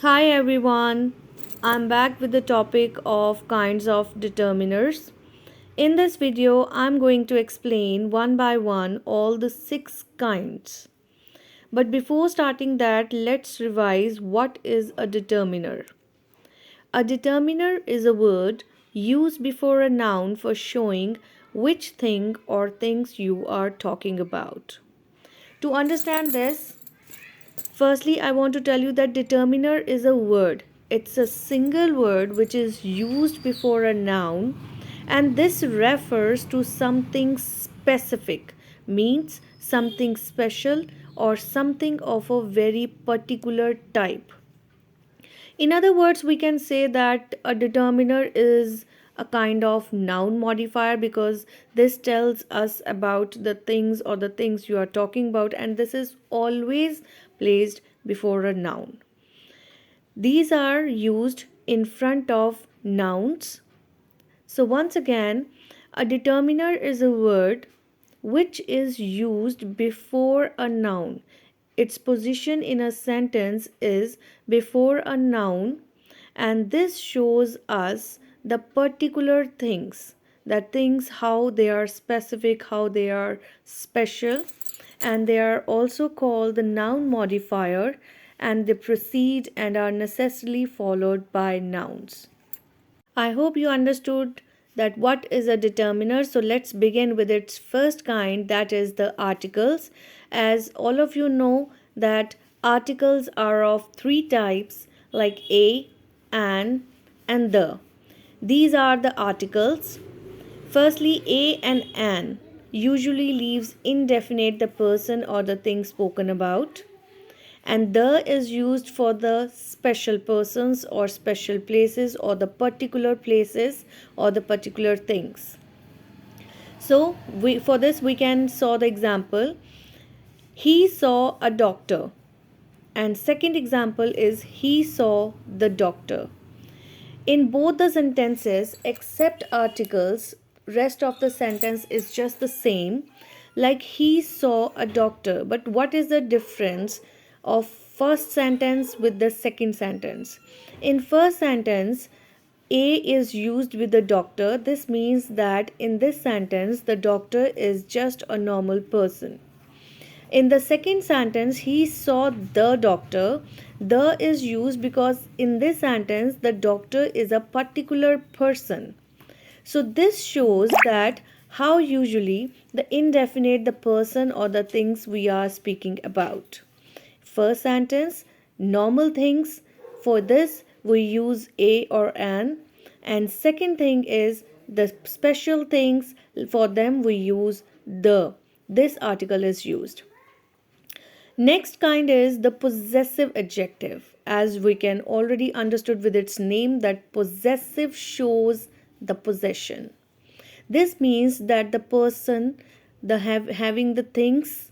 Hi everyone, I'm back with the topic of kinds of determiners. In this video, I'm going to explain one by one all the six kinds. But before starting that, let's revise what is a determiner. A determiner is a word used before a noun for showing which thing or things you are talking about. To understand this, firstly, I want to tell you that determiner is a word. It's a single word which is used before a noun, and this refers to something specific, means something special or something of a very particular type. In other words, we can say that a determiner is a kind of noun modifier because this tells us about the things or the things you are talking about, and this is always placed before a noun. These are used in front of nouns. So, once again, a determiner is a word which is used before a noun. Its position in a sentence is before a noun, and this shows us the particular things, that things how they are specific, how they are special, and they are also called the noun modifier, and they precede and are necessarily followed by nouns. I hope you understood that what is a determiner. So let's begin with its first kind, that is the articles. As all of you know that articles are of three types like a, and the. These are the articles. Firstly, a and an usually leaves indefinite the person or the thing spoken about, and the is used for the special persons or special places or the particular places or the particular things. So for this we can saw the example, he saw a doctor, and second example is he saw the doctor. In both the sentences except articles, rest of the sentence is just the same, like he saw a doctor. But what is the difference of first sentence with the second sentence? In first sentence, a is used with the doctor. This means that in this sentence the doctor is just a normal person. In the second sentence, he saw the doctor. The is used because in this sentence, the doctor is a particular person. So this shows that how usually the indefinite the person or the things we are speaking about. First sentence, normal things. For this, we use a or an. And second thing is the special things. For them, we use the. This article is used. Next kind is the possessive adjective. As we can already understood with its name that possessive shows the possession. This means that the person having the things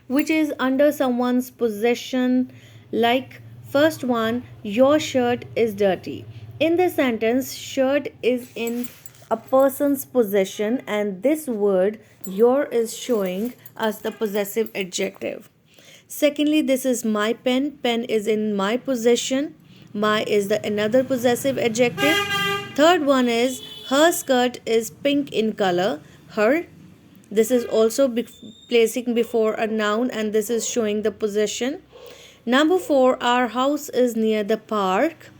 which is under someone's possession, like first one, your shirt is dirty. In this sentence, shirt is in a person's possession, and this word your is showing us the possessive adjective. Secondly, this is my pen. Pen is in my possession. My is the another possessive adjective. Third one is her skirt is pink in color. Her. This is also placing before a noun, and this is showing the possession. Number four, our house is near the park.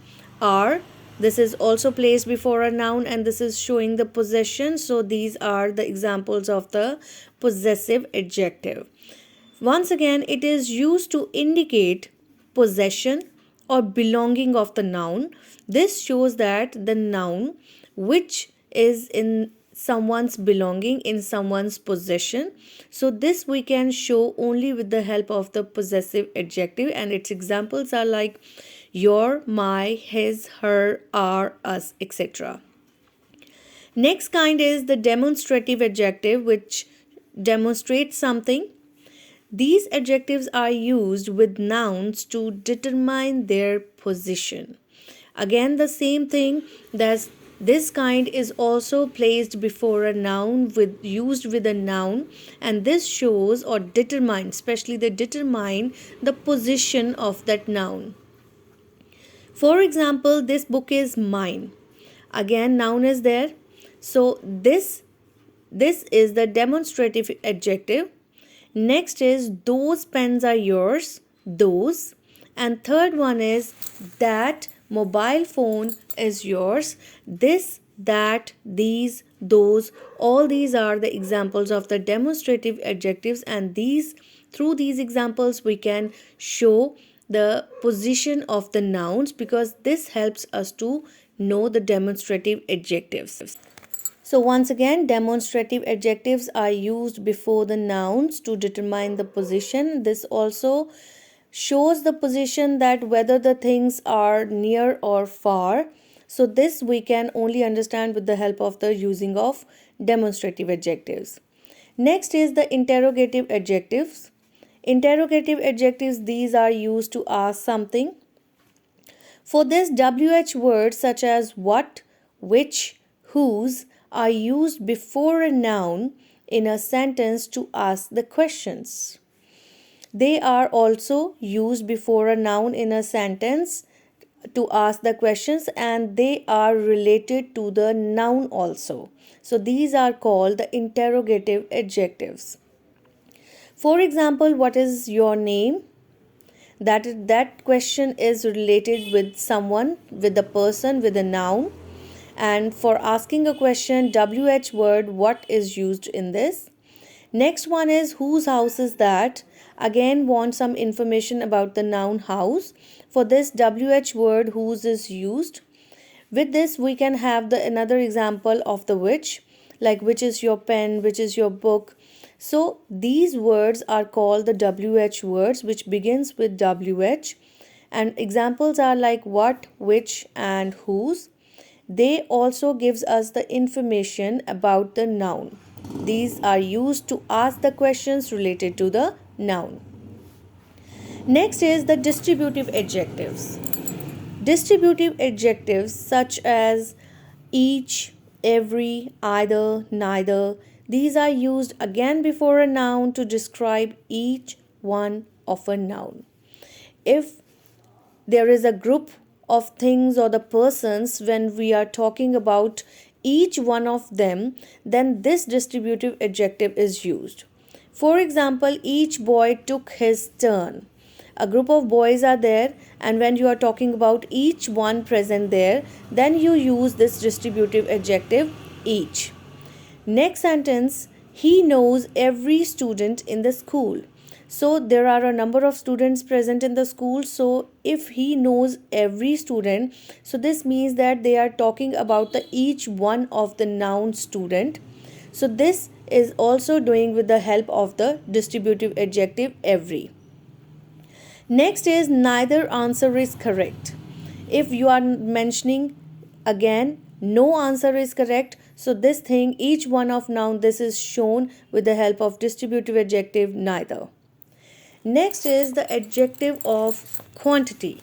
Our. This is also placed before a noun, and this is showing the possession. So these are the examples of the possessive adjective. Once again, it is used to indicate possession or belonging of the noun. This shows that the noun which is in someone's belonging, in someone's possession. So this we can show only with the help of the possessive adjective, and its examples are like your, my, his, her, our, us, etc. Next kind is the demonstrative adjective, which demonstrates something. These adjectives are used with nouns to determine their position. Again, the same thing, that this kind is also placed before a noun with used with a noun, and this shows or determines, especially they determine the position of that noun. For example, this book is mine. Again, noun is there. So this is the demonstrative adjective. Next is those pens are yours, those. And third one is that mobile phone is yours, this, that, these, those. All these are the examples of the demonstrative adjectives, and these through these examples we can show the position of the nouns, because this helps us to know the demonstrative adjectives. So once again, demonstrative adjectives are used before the nouns to determine the position. This also shows the position, that whether the things are near or far. So this we can only understand with the help of the using of demonstrative adjectives. Next is the interrogative adjectives. Interrogative adjectives, these are used to ask something. For this, WH words such as what, which, whose are used before a noun in a sentence to ask the questions. They are also used before a noun in a sentence to ask the questions, and they are related to the noun also. So these are called the interrogative adjectives. For example, what is your name? That question is related with someone, with a person, with a noun. And for asking a question, WH word what is used in this. Next one is whose house is that? Again, want some information about the noun house. For this, WH word whose is used. With this we can have the another example of the which, like which is your pen, which is your book. So these words are called the WH words, which begins with WH, and examples are like what, which and whose. They also gives us the information about the noun. These are used to ask the questions related to the noun. Next is the distributive adjectives. Distributive adjectives such as each, every, either, neither, these are used again before a noun to describe each one of a noun. If there is a group of things or the persons, when we are talking about each one of them, then this distributive adjective is used. For example, each boy took his turn. A group of boys are there, and when you are talking about each one present there, then you use this distributive adjective each. Next sentence, he knows every student in the school. So there are a number of students present in the school. So if he knows every student, so this means that they are talking about the each one of the noun student. So this is also doing with the help of the distributive adjective every. Next is neither answer is correct. If you are mentioning again no answer is correct, so this thing each one of noun, this is shown with the help of distributive adjective neither. Next is the adjective of quantity.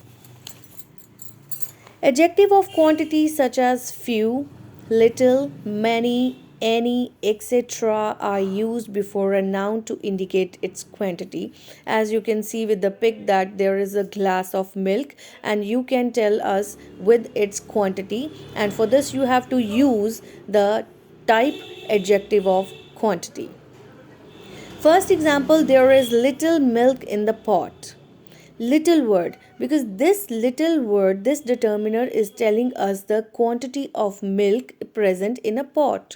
Adjective of quantity such as few, little, many, any, etc. are used before a noun to indicate its quantity. As you can see with the pic that there is a glass of milk, and you can tell us with its quantity, and for this you have to use the type adjective of quantity. First example, there is little milk in the pot. Little word, because this little word, this determiner is telling us the quantity of milk present in a pot.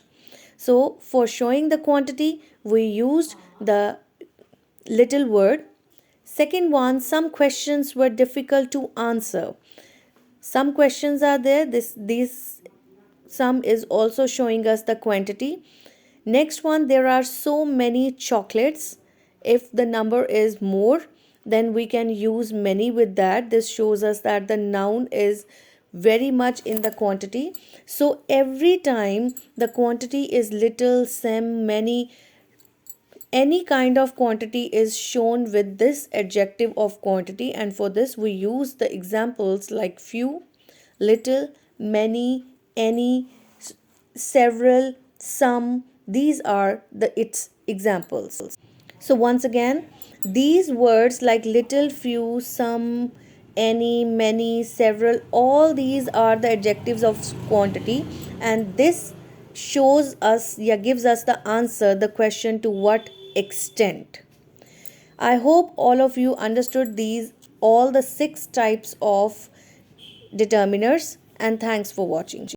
So for showing the quantity, we used the little word. Second one, some questions were difficult to answer. Some questions are there. These some is also showing us the quantity. Next one, there are so many chocolates. If the number is more, then we can use many with that. This shows us that the noun is very much in the quantity. So every time the quantity is little, some, many, any kind of quantity is shown with this adjective of quantity, and for this we use the examples like few, little, many, any, several, some. These are the its examples. So once again, these words like little, few, some, any, many, several, all these are the adjectives of quantity, and this shows us, yeah, gives us the answer, the question, to what extent. I hope all of you understood these, all the six types of determiners, and thanks for watching.